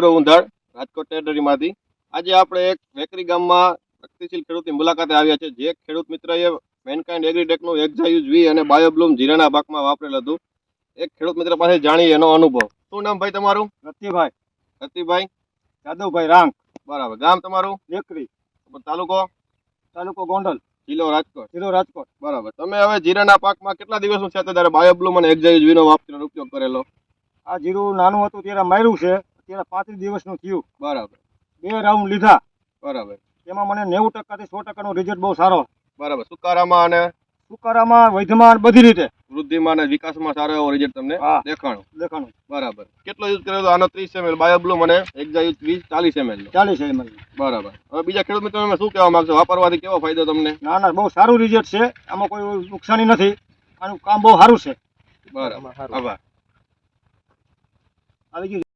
ઊંધાડ રાજકોટ ટેરેટરીમાંથી આજે આપણે એક વેકરી ગામમાં પ્રગતિશીલ ખેડૂતની મુલાકાતે આવ્યા છે. જે ખેડૂત મિત્રએ મેનકાઇન્ડ એગ્રીટેકનું એક્ઝાયુઝ વી અને બાયોબ્લૂમ જીરાના પાકમાં વાપરેલું હતું. એક ખેડૂત મિત્ર પાસે જાણીએ એનો અનુભવ. શું નામ ભાઈ તમારું? રતિભાઈ. રતિભાઈ યાદવભાઈ રાંક. બરાબર. ગામ તમારું? વેકરી. તાલુકો ગોંડલ. જિલ્લો રાજકોટ. રાજકોટ. બરાબર. તમે હવે જીરાના પાકમાં કેટલા દિવસનું છે ત્યારે બાયોબ્લૂમ અને એક્ઝાયુઝ વીનો ઉપયોગ કરેલો? આ જીરું નાનું હતું ત્યારે માર્યું છે, અત્યારે 35 દિવસનું થયું. બરાબર. 2 રાઉન્ડ લીધા. બરાબર. એમાં મને 90% થી 100% રિઝલ્ટ બહુ સારો. બરાબર. સુકારામાં વૈધમાં બધી રીતે વૃદ્ધિમાં અને વિકાસમાં સારો એવો રિઝલ્ટ તમને દેખાણું. બરાબર. કેટલો યુઝ કર્યો હતો આનો? 30 ml બાયોબ્લૂમ અને એક્ઝાયુઝ 40 ml. બરાબર. હવે બીજા ખેડૂત મિત્રોને શું કહેવા માંગશો? વાપરવાથી કેવો ફાયદો તમને? ના બહુ સારું રિઝલ્ટ છે, આમાં કોઈ નુકસાની નથી, આનું કામ બહુ સારું છે. બરાબર. આભાર. આવી ગયું.